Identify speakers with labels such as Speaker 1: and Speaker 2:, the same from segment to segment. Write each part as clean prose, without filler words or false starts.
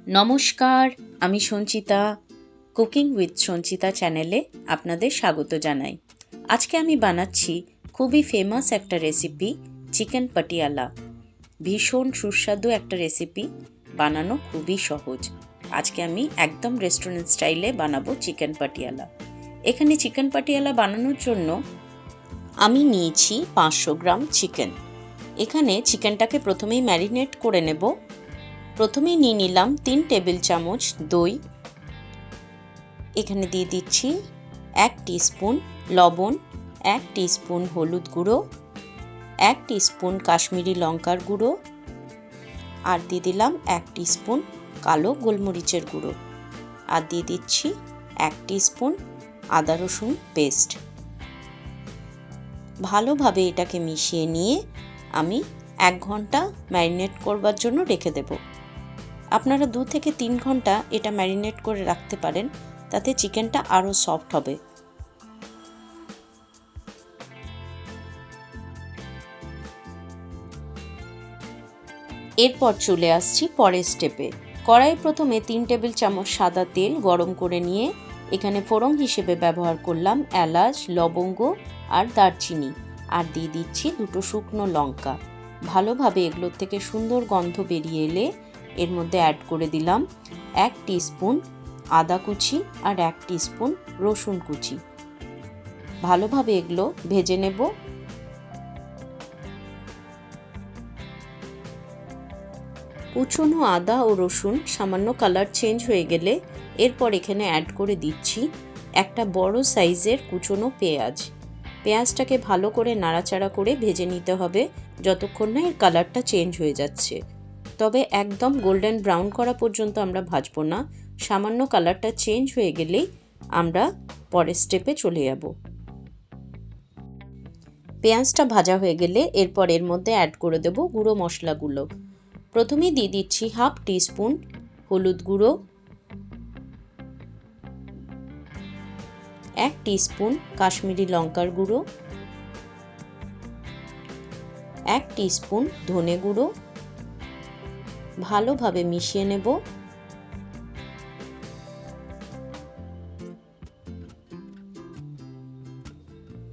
Speaker 1: নমস্কার, আমি Sanchita. Cooking with Sanchita চ্যানেলে আপনাদের স্বাগত জানাই। আজকে আমি বানাচ্ছি খুবই ফেমাস একটা রেসিপি, চিকেন পাটিয়ালা। ভীষণ সুস্বাদু একটা রেসিপি, বানানো খুবই সহজ। আজকে আমি একদম রেস্টুরেন্ট স্টাইলে বানাবো চিকেন পাটিয়ালা। এখানে চিকেন পাটিয়ালা বানানোর জন্য আমি নিয়েছি 500 গ্রাম চিকেন। এখানে চিকেনটাকে প্রথমেই ম্যারিনেট করে নেব। প্রথমেই নিয়ে নিলাম 3 টেবিল চামচ দই। এখানে দিয়ে দিচ্ছি 1 টিস্পুন লবণ, 1 টিস্পুন হলুদ গুঁড়ো, 1 টিস্পুন কাশ্মীরি লঙ্কার গুঁড়ো, আর দিয়ে দিলাম 1 টিস্পুন কালো গোলমরিচের গুঁড়ো, আর দিয়ে দিচ্ছি 1 টিস্পুন আদা রসুন পেস্ট। ভালোভাবে এটাকে মিশিয়ে নিয়ে আমি 1 ঘন্টা ম্যারিনেট করবার জন্য রেখে দেব। আপনারা 2 থেকে 3 ঘন্টা এটা ম্যারিনেট করে রাখতে পারেন, তাতে চিকেনটা আরও সফট হবে। এরপর চলে আসছি পরের স্টেপে। কড়াই প্রথমে 3 টেবিল চামচ সাদা তেল গরম করে নিয়ে এখানে ফোড়ন হিসেবে ব্যবহার করলাম এলাচ, লবঙ্গ আর দারচিনি, আর দিয়ে দিচ্ছি 2টো শুকনো লঙ্কা। ভালোভাবে এগুলোর থেকে সুন্দর গন্ধ বেরিয়ে এলে এর মধ্যে অ্যাড করে দিলাম 1 টিস্পুন আদা কুচি আর 1 টিস্পুন রসুন কুচি। ভালোভাবে এগুলো ভেজে নেব। কুচনো আদা ও রসুন সামান্য কালার চেঞ্জ হয়ে গেলে এরপর এখানে অ্যাড করে দিচ্ছি একটা বড় সাইজের কুচনো পেঁয়াজ। পেঁয়াজটাকে ভালো করে নাড়াচাড়া করে ভেজে নিতে হবে যতক্ষণ না এর কালারটা চেঞ্জ হয়ে যাচ্ছে। তবে একদম গোল্ডেন ব্রাউন করা পর্যন্ত আমরা ভাজবো না, সামান্য কালারটা চেঞ্জ হয়ে গেলেই আমরা পরের স্টেপে চলে যাব। পেঁয়াজটা ভাজা হয়ে গেলে এরপর এর মধ্যে অ্যাড করে দেব গুঁড়ো মশলাগুলো। প্রথমেই দিয়ে দিচ্ছি 1/2 টিস্পুন হলুদ গুঁড়ো, 1 টিস্পুন কাশ্মীরি লঙ্কার গুঁড়ো, 1 টিস্পুন ধনে গুঁড়ো। ভালোভাবে মিশিয়ে নেব।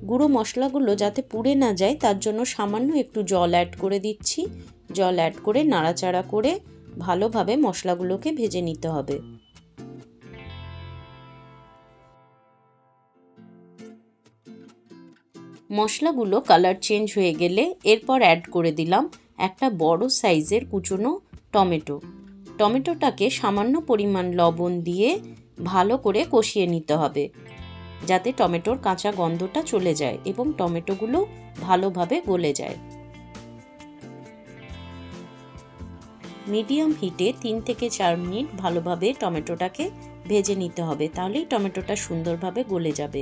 Speaker 1: গুঁড়ো মশলাগুলো যাতে পুড়ে না যায় তার জন্য সামান্য একটু জল অ্যাড করে দিচ্ছি। জল অ্যাড করে নাড়াচাড়া করে ভালোভাবে মশলাগুলোকে ভেজে নিতে হবে। মশলাগুলো কালার চেঞ্জ হয়ে গেলে এরপর অ্যাড করে দিলাম একটা বড় সাইজের কুচনো টমেটো। টমেটোটাকে সামান্য পরিমাণ লবণ দিয়ে ভালো করে কষিয়ে নিতে হবে যাতে টমেটোর কাঁচা গন্ধটা চলে যায় এবং টমেটোগুলো ভালোভাবে গলে যায়। মিডিয়াম হিটে 3 থেকে 4 মিনিট ভালোভাবে টমেটোটাকে ভেজে নিতে হবে, তাহলেই টমেটোটা সুন্দরভাবে গলে যাবে।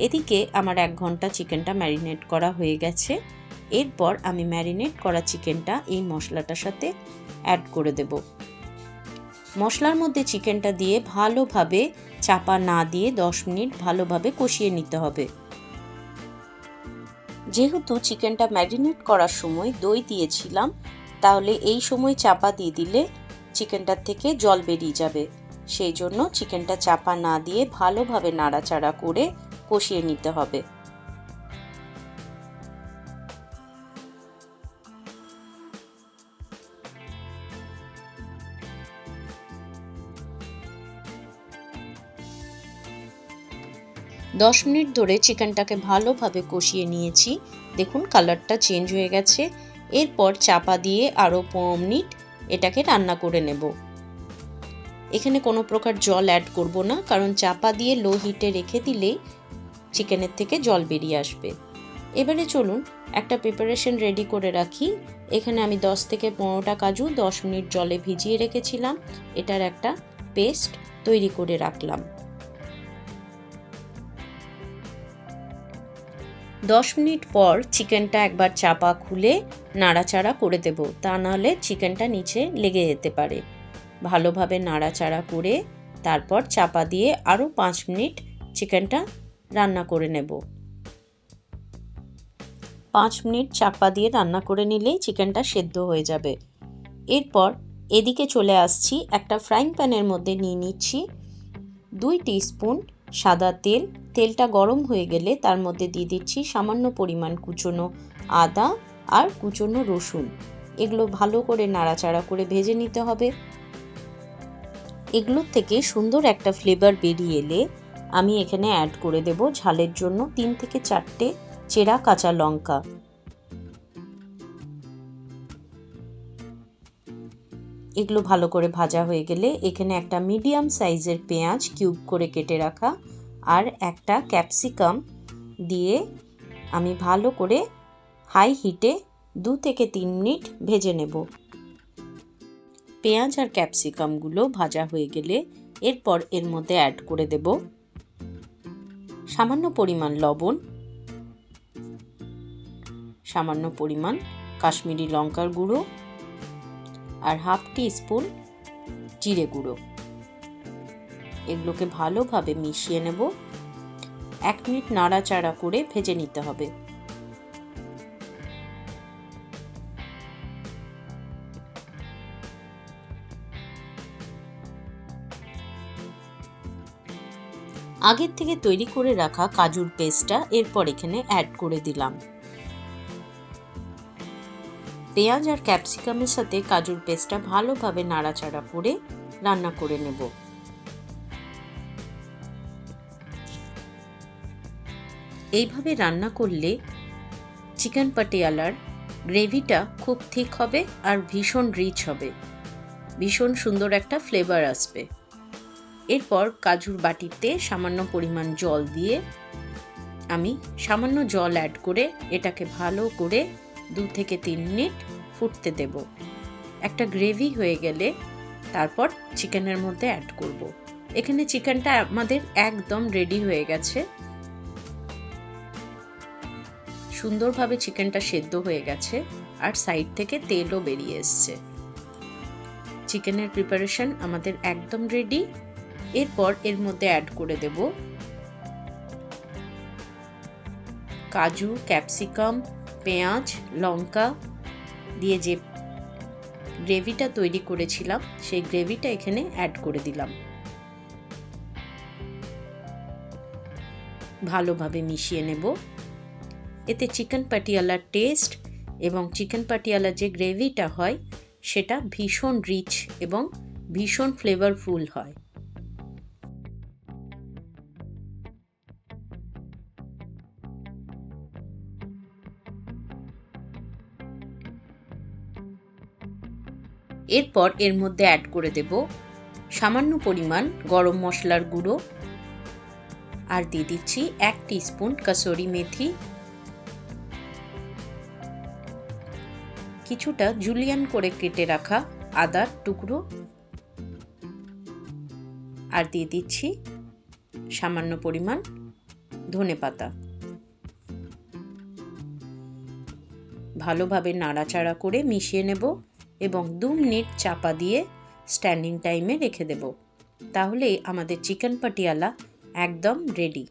Speaker 1: এদিকে আমার 1 ঘন্টা চিকেনটা ম্যারিনেট করা হয়ে গেছে। এরপর আমি ম্যারিনেট করা চিকেনটা এই মশলাটার সাথে অ্যাড করে দেব। মশলার মধ্যে চিকেনটা দিয়ে ভালোভাবে চাপা না দিয়ে 10 মিনিট ভালোভাবে কষিয়ে নিতে হবে। যেহেতু চিকেনটা ম্যারিনেট করার সময় দই দিয়েছিলাম, তাহলে এই সময় চাপা দিয়ে দিলে চিকেনটার থেকে জল বেরিয়ে যাবে। সেই জন্য চিকেনটা চাপা না দিয়ে ভালোভাবে নাড়াচাড়া করে কষিয়ে নিতে হবে। দশ মিনিট ধরে চিকেনটাকে ভালোভাবে কষিয়ে নিয়েছি। দেখুন কালারটা চেঞ্জ হয়ে গেছে। এরপর চাপা দিয়ে আরও 15 মিনিট এটাকে রান্না করে নেব। এখানে কোনো প্রকার জল অ্যাড করব না, কারণ চাপা দিয়ে লো হিটে রেখে দিলেই চিকেনের থেকে জল বেরিয়ে আসবে। এবারে চলুন একটা প্রিপারেশন রেডি করে রাখি। এখানে আমি 10 থেকে 15টা কাজু 10 মিনিট জলে ভিজিয়ে রেখেছিলাম, এটার একটা পেস্ট তৈরি করে রাখলাম। 10 মিনিট পর চিকেনটা একবার চাপা খুলে নাড়াচাড়া করে দেব, তা নাহলে চিকেনটা নিচে লেগে যেতে পারে। ভালোভাবে নাড়াচাড়া করে তারপর চাপা দিয়ে আরও 5 মিনিট চিকেনটা রান্না করে নেব। 5 মিনিট চাপা দিয়ে রান্না করে নিলেই চিকেনটা সেদ্ধ হয়ে যাবে। এরপর এদিকে চলে আসছি, একটা ফ্রাইং প্যানের মধ্যে নিয়ে নিচ্ছি 2 টিস্পুন সাদা তেল। তেলটা গরম হয়ে গেলে তার মধ্যে দিয়ে দিচ্ছি সামান্য পরিমাণ কুচনো আদা আর কুচনো রসুন। এগুলো ভালো করে নাড়াচাড়া করে ভেজে নিতে হবে। এগুলোর থেকে সুন্দর একটা ফ্লেভার বেরিয়ে এলে আমি এখানে অ্যাড করে দেব ঝালের জন্য 3 থেকে 4টে চেরা কাঁচা লঙ্কা। এগুলো ভালো করে ভাজা হয়ে গেলে এখানে একটা মিডিয়াম সাইজের পেঁয়াজ কিউব করে কেটে রাখা আর একটা ক্যাপসিকাম দিয়ে আমি ভালো করে হাই হিটে 2 থেকে 3 মিনিট ভেজে নেব। পেঁয়াজ আর ক্যাপসিকামগুলো ভাজা হয়ে গেলে এরপর এর মধ্যে অ্যাড করে দেব সামান্য পরিমাণ লবণ, সামান্য পরিমাণ কাশ্মীরি লঙ্কার গুঁড়ো আর হাফ টিস্পুন জিরে গুঁড়ো। এগুলোকে ভালোভাবে মিশিয়ে নেব। 1 মিনিট নাড়াচাড়া করে ভেজে নিতে হবে। আগের থেকে তৈরি করে রাখা কাজুর পেস্টটা এরপর এখানে অ্যাড করে দিলাম। পেঁয়াজ আর ক্যাপসিকামের সাথে কাজুর পেস্টটা ভালোভাবে নাড়াচাড়া করে রান্না করে নেব। এইভাবে রান্না করলে চিকেন পাটিয়ালার গ্রেভিটা খুব ঠিক হবে আর ভীষণ রিচ হবে, ভীষণ সুন্দর একটা ফ্লেভার আসবে। এরপর কাজুর বাটিতে সামান্য পরিমাণ জল দিয়ে আমি সামান্য জল অ্যাড করে এটাকে ভালো করে 2 থেকে 3 মিনিট ফুটতে দেব। একটা গ্রেভি হয়ে গেলে তারপর চিকেনের মধ্যে অ্যাড করব। এখানে চিকেনটা আমাদের একদম রেডি হয়ে গেছে। সুন্দরভাবে চিকেনটা সেদ্ধ হয়ে গেছে আর সাইড থেকে তেলও বেরিয়ে এসছে। চিকেনের প্রিপারেশন আমাদের একদম রেডি। এরপর এর মধ্যে অ্যাড করে দেব কাজু, ক্যাপসিকাম, পেঁয়াজ, লঙ্কা দিয়ে যে গ্রেভিটা তৈরি করেছিলাম সেই গ্রেভিটা এখানে অ্যাড করে দিলাম। ভালোভাবে মিশিয়ে নেব। এতে চিকেন পাটিয়ালার টেস্ট এবং চিকেন পাটিয়ালার যে গ্রেভিটা হয় সেটা ভীষণ রিচ এবং ভীষণ ফ্লেভারফুল হয়। এরপর এর মধ্যে অ্যাড করে দেব সামান্য পরিমাণ গরম মশলার গুঁড়ো আর দিয়ে দিচ্ছি 1 টিস্পুন কসুরি মেথি, কিছুটা জুলিয়ান করে কেটে রাখা আদার টুকরো আর দিয়ে দিচ্ছি সামান্য পরিমাণ ধনেপাতা। ভালোভাবে নাড়াচাড়া করে মিশিয়ে নেব এবং 2 মিনিট চাপা দিয়ে স্ট্যান্ডিং টাইমে রেখে দেব। তাহলেই আমাদের চিকেন পাটিয়ালা একদম রেডি।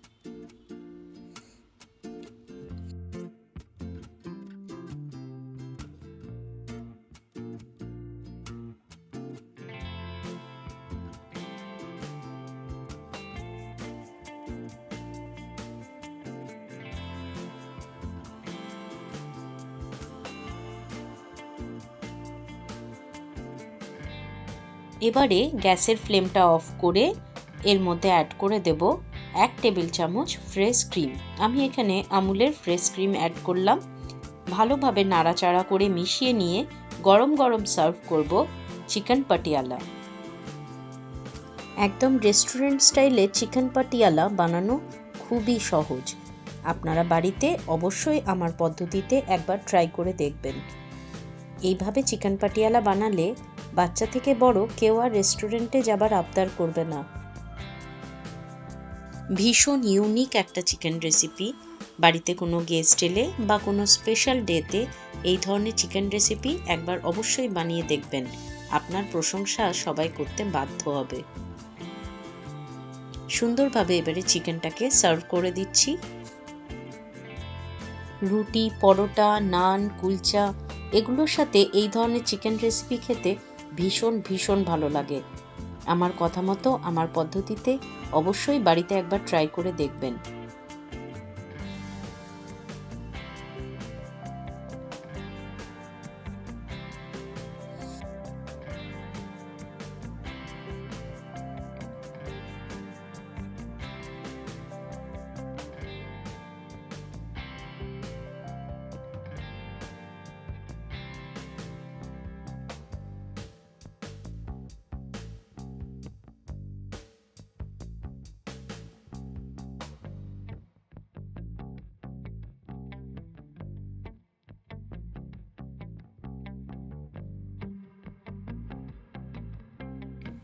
Speaker 1: এবারে গ্যাসের ফ্লেমটা অফ করে এর মধ্যে অ্যাড করে দেব 1 টেবিল চামচ ফ্রেশ ক্রিম। আমি এখানে আমুলের ফ্রেশ ক্রিম অ্যাড করলাম। ভালোভাবে নাড়াচাড়া করে মিশিয়ে নিয়ে গরম গরম সার্ভ করব চিকেন পাটিয়ালা। একদম রেস্টুরেন্ট স্টাইলে চিকেন পাটিয়ালা বানানো খুবই সহজ। আপনারা বাড়িতে অবশ্যই আমার পদ্ধতিতে একবার ট্রাই করে দেখবেন। এইভাবে চিকেন পাটিয়ালা বানালে বাচ্চা থেকে বড় কেউ আর রেস্টুরেন্টে যাবার আবদার করবে না। ভীষণ ইউনিক একটা চিকেন রেসিপি। বাড়িতে কোনো গেস্ট এলে বা কোনো স্পেশাল ডেতে এই ধরনের চিকেন রেসিপি একবার অবশ্যই বানিয়ে দেখবেন। আপনার প্রশংসা সবাই করতে বাধ্য হবে। সুন্দরভাবে এবারে চিকেনটাকে সার্ভ করে দিচ্ছি। রুটি, পরোটা, নান, কুলচা এগুলোর সাথে এই ধরনের চিকেন রেসিপি খেতে ভীষণ ভীষণ ভালো লাগে। আমার কথা মতো আমার পদ্ধতিতে অবশ্যই বাড়িতে একবার ট্রাই করে দেখবেন।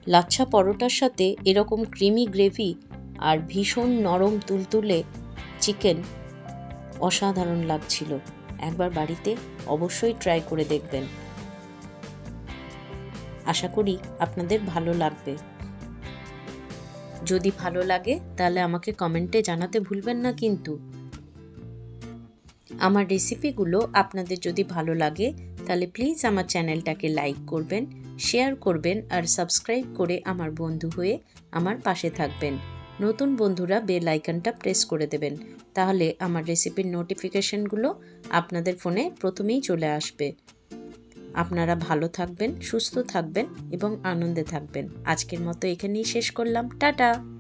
Speaker 1: লাচ্ছা পরোটার সাথে এরকম ক্রিমি গ্রেভি আর ভীষণ নরম তুলতুলে চিকেন অসাধারণ লাগছিল। একবার বাড়িতে অবশ্যই ট্রাই করে দেখবেন। আশা করি আপনাদের ভালো লাগবে। যদি ভালো লাগে তাহলে আমাকে কমেন্টে জানাতে ভুলবেন না কিন্তু। আমার রেসিপিগুলো আপনাদের যদি ভালো লাগে তাহলে প্লিজ আমার চ্যানেলটাকে লাইক করবেন, শেয়ার করবেন আর সাবস্ক্রাইব করে আমার বন্ধু হয়ে আমার পাশে থাকবেন। নতুন বন্ধুরা বেল আইকনটা প্রেস করে দেবেন, তাহলে আমার রেসিপির নোটিফিকেশনগুলো আপনাদের ফোনে প্রথমেই চলে আসবে। আপনারা ভালো থাকবেন, সুস্থ থাকবেন এবং আনন্দে থাকবেন। আজকের মতো এখানেই শেষ করলাম। টাটা।